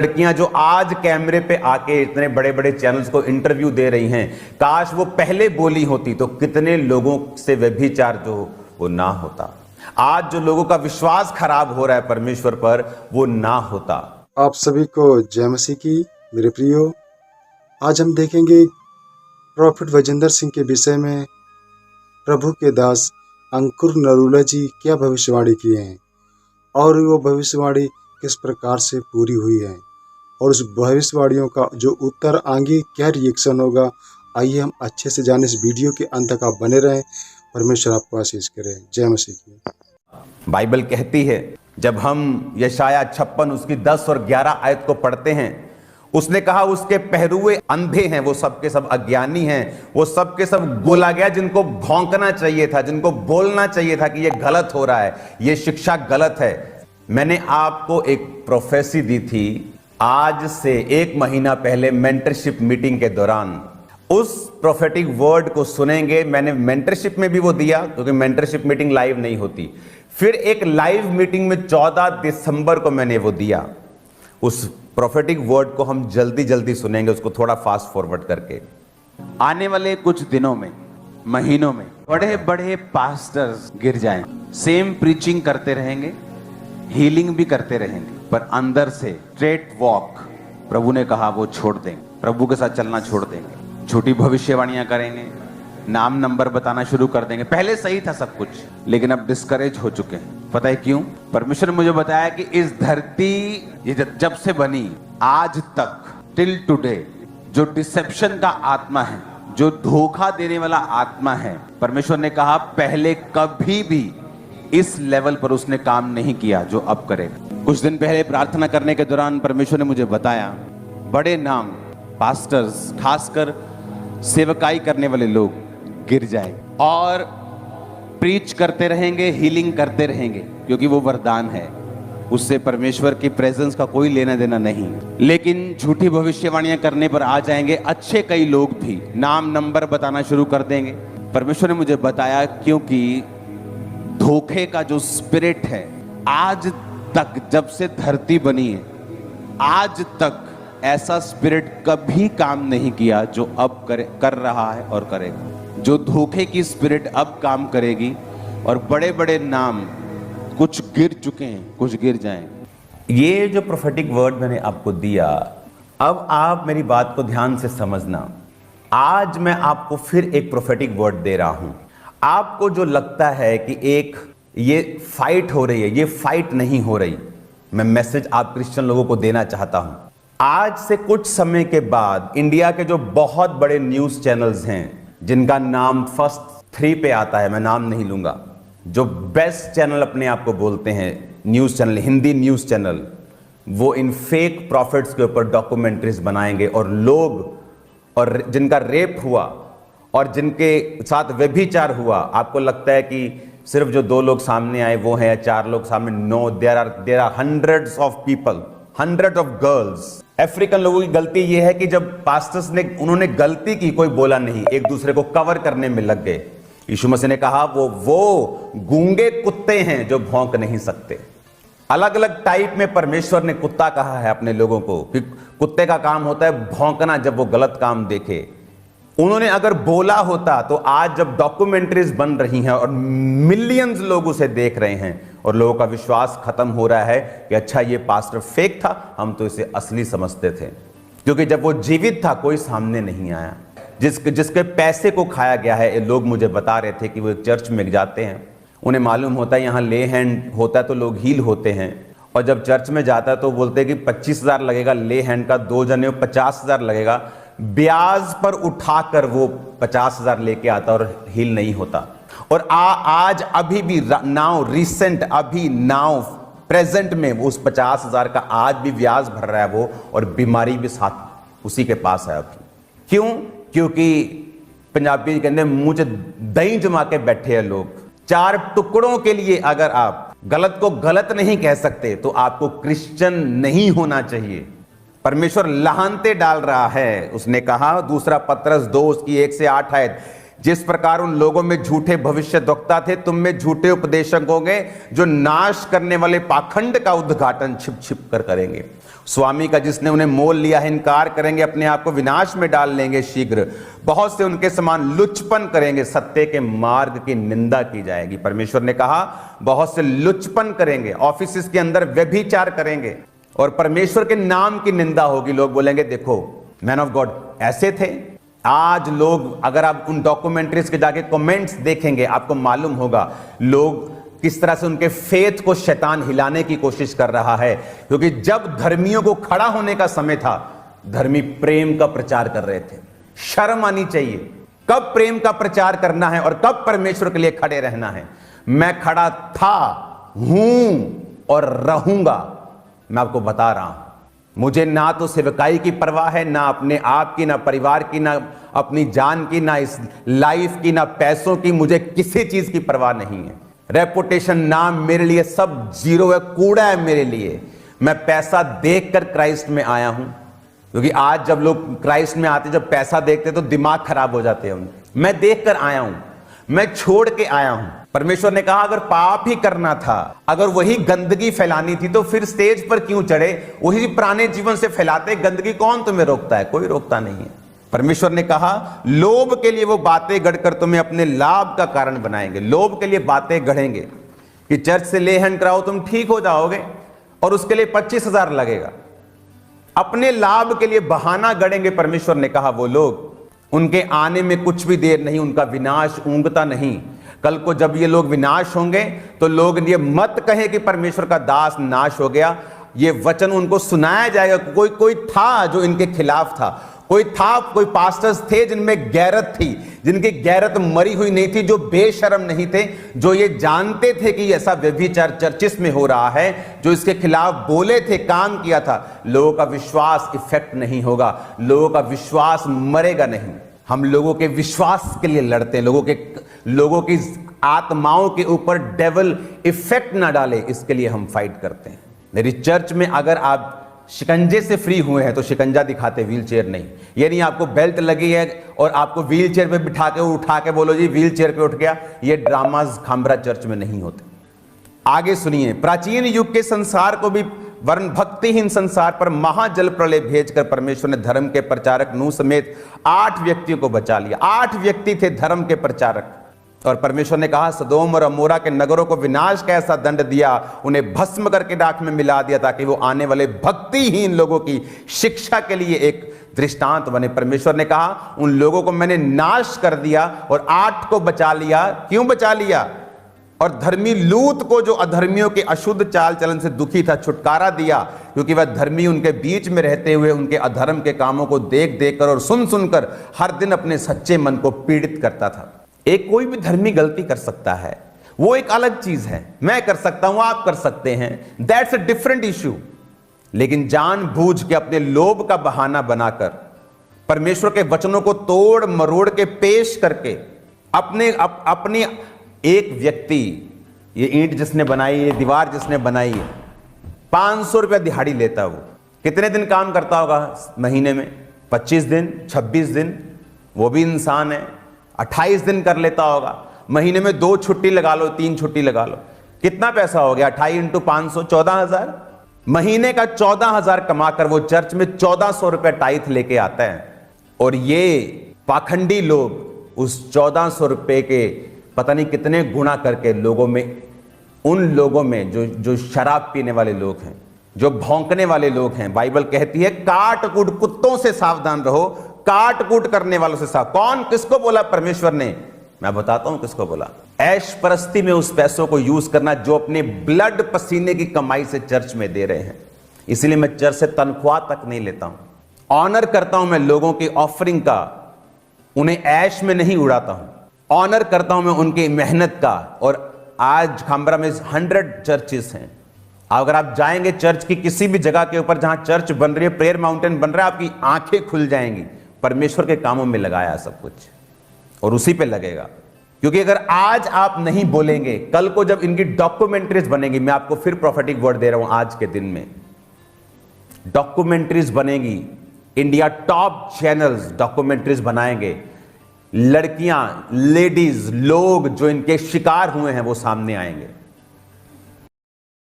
लड़कियां जो आज कैमरे पे आके इतने बड़े बड़े चैनल्स को इंटरव्यू दे रही हैं, काश वो पहले बोली होती तो कितने लोगों से व्यभिचार जो वो ना होता। आज जो लोगों का विश्वास खराब हो रहा है परमेश्वर पर, वो ना होता। आप सभी को जय मसीह की मेरे प्रियो। आज हम देखेंगे प्रॉफिट वजेंद्र सिंह के विषय में। प्रभु के दास अंकुर नरूला जी क्या भविष्यवाणी किए हैं और वो भविष्यवाणी किस प्रकार से पूरी हुई है, और उस भविष्यवाणियों का जो उत्तर आगे क्या रिएक्शन होगा, आइए हम अच्छे से जाने। इस वीडियो के अंत तक आप बने रहें। परमेश्वर आपको आशीष करे। जय मसीह की। बाइबल कहती है, जब हम यशाया 56 उसकी 10 और 11 आयत को पढ़ते हैं, उसने कहा उसके पहरुए अंधे हैं, वो सब के सब अज्ञानी हैं, वो सब के सब बोला गया जिनको भौंकना चाहिए था, जिनको बोलना चाहिए था कि ये गलत हो रहा है, ये शिक्षा गलत है। मैंने आपको एक प्रोफेसी दी थी आज से 1 महीना पहले मेंटरशिप मीटिंग के दौरान। उस प्रोफेटिक वर्ड को सुनेंगे। मैंने मेंटरशिप में भी वो दिया, क्योंकि मेंटरशिप मीटिंग लाइव नहीं होती। फिर एक लाइव मीटिंग में 14 दिसंबर को मैंने वो दिया। उस प्रोफेटिक वर्ड को हम जल्दी जल्दी सुनेंगे, उसको थोड़ा फास्ट फॉरवर्ड करके। आने वाले कुछ दिनों में, महीनों में बड़े बड़े पास्टर्स गिर जाएं, सेम प्रीचिंग करते रहेंगे, हीलिंग भी करते रहेंगे, पर अंदर से स्ट्रेट वॉक प्रभु ने कहा वो छोड़ देंगे, प्रभु के साथ चलना छोड़ देंगे, झूठी भविष्यवाणियां करेंगे, नाम नंबर बताना शुरू कर देंगे। पहले सही था सब कुछ, लेकिन अब डिस्करेज हो चुके हैं। पता है क्यों? परमेश्वर ने मुझे बताया कि इस धरती ये जब से बनी आज तक टिल टुडे जो डिसेप्शन का आत्मा है, जो धोखा देने वाला आत्मा है, परमेश्वर ने कहा पहले कभी भी इस लेवल पर उसने काम नहीं किया जो अब करेगा। कुछ दिन पहले प्रार्थना करने के दौरान परमेश्वर ने मुझे बताया बड़े नाम पास्टर्स, खासकर सेवकाई करने वाले लोग गिर जाए और प्रीच करते रहेंगे, हीलिंग करते रहेंगे, क्योंकि वो वरदान है, उससे परमेश्वर की प्रेजेंस का कोई लेना देना नहीं। लेकिन झूठी भविष्यवाणियां करने पर आ जाएंगे अच्छे कई लोग भी, नाम नंबर बताना शुरू कर देंगे। परमेश्वर ने मुझे बताया क्योंकि धोखे का जो स्पिरिट है, आज तक जब से धरती बनी है आज तक ऐसा स्पिरिट कभी काम नहीं किया जो अब कर रहा है और करेगा। जो धोखे की स्पिरिट अब काम करेगी, और बड़े बड़े नाम कुछ गिर चुके हैं, कुछ गिर जाएंगे। ये जो प्रोफेटिक वर्ड मैंने आपको दिया, अब आप मेरी बात को ध्यान से समझना। आज मैं आपको फिर एक प्रोफेटिक वर्ड दे रहा हूं। आपको जो लगता है कि एक ये फाइट हो रही है, ये फाइट नहीं हो रही। मैं मैसेज आप क्रिश्चियन लोगों को देना चाहता हूं। आज से कुछ समय के बाद इंडिया के जो बहुत बड़े न्यूज चैनल्स हैं, जिनका नाम फर्स्ट 3 पे आता है, मैं नाम नहीं लूंगा, जो बेस्ट चैनल अपने आप को बोलते हैं, news channel, Hindi news channel, वो इन फेक प्रॉफिट्स के ऊपर डॉक्यूमेंट्रीज बनाएंगे। और लोग, और जिनका रेप हुआ और जिनके साथ व्यभिचार हुआ, आपको लगता है कि सिर्फ जो 2 लोग सामने आए वो हैं, या 4 लोग सामने? No, there are hundreds of people, hundred of girls. African लोगों की गलती यह है कि जब पास्टर्स ने, उन्होंने गलती की, कोई बोला नहीं, एक दूसरे को कवर करने में लग गए। यीशु मसीह ने कहा वो गूंगे कुत्ते हैं जो भौंक नहीं सकते। अलग अलग टाइप में परमेश्वर ने कुत्ता कहा है अपने लोगों को, कि कुत्ते का काम होता है भौंकना जब वो गलत काम देखे। उन्होंने अगर बोला होता तो आज जब डॉक्यूमेंट्रीज बन रही हैं और मिलियंस लोग उसे देख रहे हैं और लोगों का विश्वास खत्म हो रहा है कि अच्छा ये पास्टर फेक था, हम तो इसे असली समझते थे, क्योंकि जब वो जीवित था कोई सामने नहीं आया। जिसके पैसे को खाया गया है, ये लोग मुझे बता रहे थे कि वो एक चर्च में जाते हैं, उन्हें मालूम होता है यहाँ ले हैंड होता है तो लोग हील होते हैं, और जब चर्च में जाता है तो बोलते हैं कि 25,000 लगेगा ले हैंड का, 2 जने 50,000 लगेगा। ब्याज पर उठाकर वो 50,000 लेके आता और हील नहीं होता। और आज अभी भी नाउ रिसेंट, अभी नाउ प्रेजेंट में वो उस 50,000 का आज भी ब्याज भर रहा है वो, और बीमारी भी साथ उसी के पास है अभी। क्यों? क्योंकि पंजाबी कहते हैं मुंह से दही जमा के बैठे हैं लोग। 4 टुकड़ों के लिए अगर आप गलत को गलत नहीं कह सकते तो आपको क्रिश्चियन नहीं होना चाहिए। परमेश्वर लाहनते डाल रहा है। उसने कहा, दूसरा पत्रस 2 उसकी 1 से 8 आयत, जिस प्रकार उन लोगों में झूठे भविष्यद्वक्ता थे, तुम में झूठे उपदेशक होंगे जो नाश करने वाले पाखंड का उद्घाटन छिप छिप कर करेंगे। स्वामी का जिसने उन्हें मोल लिया है इनकार करेंगे, अपने आप को विनाश में डाल लेंगे शीघ्र। बहुत से उनके समान लुचपन करेंगे, सत्य के मार्ग की निंदा की जाएगी। परमेश्वर ने कहा बहुत से लुचपन करेंगे, ऑफिस के अंदर व्यभिचार करेंगे और परमेश्वर के नाम की निंदा होगी। लोग बोलेंगे देखो मैन ऑफ गॉड ऐसे थे। आज लोग, अगर आप उन डॉक्यूमेंट्रीज के जाके कमेंट्स देखेंगे आपको मालूम होगा लोग किस तरह से उनके फेथ को शैतान हिलाने की कोशिश कर रहा है। क्योंकि जब धर्मियों को खड़ा होने का समय था, धर्मी प्रेम का प्रचार कर रहे थे। शर्म आनी चाहिए कब प्रेम का प्रचार करना है और कब परमेश्वर के लिए खड़े रहना है। मैं खड़ा था, हूं और रहूंगा। मैं आपको बता रहा हूं, मुझे ना तो सेवकाई की परवाह है, ना अपने आप की, ना परिवार की, ना अपनी जान की, ना इस लाइफ की, ना पैसों की। मुझे किसी चीज की परवाह नहीं है। रेपुटेशन, नाम मेरे लिए सब जीरो है, कूड़ा है मेरे लिए। मैं पैसा देखकर क्राइस्ट में आया हूं। क्योंकि आज जब लोग क्राइस्ट में आते, जब पैसा देखते तो दिमाग खराब हो जाते हैं उनके। मैं देखकर आया हूं, मैं छोड़ के आया हूं। परमेश्वर ने कहा अगर पाप ही करना था, अगर वही गंदगी फैलानी थी तो फिर स्टेज पर क्यों चढ़े? वही पुराने जीवन से फैलाते गंदगी। कौन तुम्हें रोकता है? कोई रोकता नहीं है। परमेश्वर ने कहा लोभ के लिए वो बातें गढ़कर तुम्हें अपने लाभ का कारण बनाएंगे। लोभ के लिए बातें गढ़ेंगे कि चर्च से ले हैंड कराओ तुम ठीक हो जाओगे और उसके लिए 25,000 लगेगा। अपने लाभ के लिए बहाना गढ़ेंगे। परमेश्वर ने कहा वो लोग, उनके आने में कुछ भी देर नहीं, उनका विनाश ऊंघता नहीं। कल को जब ये लोग विनाश होंगे तो लोग ये मत कहे कि परमेश्वर का दास नाश हो गया। ये वचन उनको सुनाया जाएगा। कोई था जो इनके खिलाफ था, कोई पास्टर्स थे जिनमें गैरत थी, जिनकी गैरत मरी हुई नहीं थी, जो बेशर्म नहीं थे, जो ये जानते थे कि ऐसा व्यभिचार चर्चिस में हो रहा है, जो इसके खिलाफ बोले थे, काम किया था। लोगों का विश्वास इफेक्ट नहीं होगा, लोगों का विश्वास मरेगा नहीं। हम लोगों के विश्वास के लिए लड़ते हैं, लोगों की आत्माओं के ऊपर डेविल इफेक्ट ना डाले, इसके लिए हम फाइट करते हैं। मेरी चर्च में अगर आप शिकंजे से फ्री हुए हैं तो शिकंजा दिखाते, व्हील चेयर नहीं। ये नहीं आपको बेल्ट लगी है और आपको व्हील चेयर पे बिठा के उठा के बोलो जी व्हील चेयर पे उठ गया। ये ड्रामाज खामरा चर्च में नहीं होते। आगे सुनिए, प्राचीन युग के संसार को भी वर्ण भक्तिहीन संसार पर महाजल प्रलय भेजकर परमेश्वर ने धर्म के प्रचारक नूह समेत 8 व्यक्तियों को बचा लिया। 8 व्यक्ति थे धर्म के प्रचारक। और परमेश्वर ने कहा सदोम और अमोरा के नगरों को विनाश का ऐसा दंड दिया, उन्हें भस्म करके राख में मिला दिया, ताकि वो आने वाले भक्तिहीन लोगों की शिक्षा के लिए एक दृष्टांत बने। परमेश्वर ने कहा उन लोगों को मैंने नाश कर दिया और 8 को बचा लिया। क्यों बचा लिया? और धर्मी लूत को, जो अधर्मियों के अशुद्ध चाल चलन से दुखी था, छुटकारा दिया, क्योंकि वह धर्मी उनके बीच में रहते हुए उनके अधर्म के कामों को देख देख कर और सुन सुनकर हर दिन अपने सच्चे मन को पीड़ित करता था। एक कोई भी धर्मी गलती कर सकता है, वो एक अलग चीज है। मैं कर सकता हूं, आप कर सकते हैं, दैट्स अ डिफरेंट इश्यू। लेकिन जानबूझ के अपने लोभ का बहाना बनाकर, परमेश्वर के वचनों को तोड़ मरोड़ के पेश करके, अपनी एक व्यक्ति, ये ईंट जिसने बनाई, ये दीवार जिसने बनाई है, 500 रुपया दिहाड़ी लेता। वो कितने दिन काम करता होगा महीने में? 25 दिन, 26 दिन। वो भी इंसान है। 28 दिन कर लेता होगा। महीने में 2 छुट्टी लगा लो, 3 छुट्टी लगा लो, कितना पैसा हो गया? 28 × 500 14,000। महीने का 14,000 कमाकर वो चर्च में 1400 रुपया टाइथ लेके आता है। और ये पाखंडी लोग उस 1400 रुपये के पता नहीं कितने गुणा करके लोगों में, उन लोगों में जो शराब पीने वाले लोग हैं, जो भौंकने वाले लोग हैं, बाइबल कहती है काट कूट कुत्तों से सावधान रहो, काट कूट करने वालों से सावधान। कौन, किसको बोला परमेश्वर ने? मैं बताता हूं किसको बोला। ऐश परस्ती में उस पैसों को यूज करना जो अपने ब्लड पसीने की कमाई से चर्च में दे रहे हैं। इसलिए मैं चर्च से तनख्वाह तक नहीं लेता हूं। ऑनर करता हूं मैं लोगों की ऑफरिंग का, उन्हें ऐश में नहीं उड़ाता हूं। ऑनर करता हूं मैं उनकी मेहनत का। और आज खामरा में 100 चर्चेस हैं। अगर आप जाएंगे चर्च की किसी भी जगह के ऊपर जहां चर्च बन रही है, प्रेयर माउंटेन बन रहा है, आपकी आंखें खुल जाएंगी। परमेश्वर के कामों में लगाया सब कुछ और उसी पे लगेगा। क्योंकि अगर आज आप नहीं बोलेंगे, कल को जब इनकी डॉक्यूमेंट्रीज बनेगी, मैं आपको फिर प्रोफेटिक वर्ड दे रहा हूं, आज के दिन में डॉक्यूमेंट्रीज बनेगी। इंडिया टॉप चैनल्स डॉक्यूमेंट्रीज बनाएंगे। लड़कियां, लेडीज, लोग जो इनके शिकार हुए हैं वो सामने आएंगे।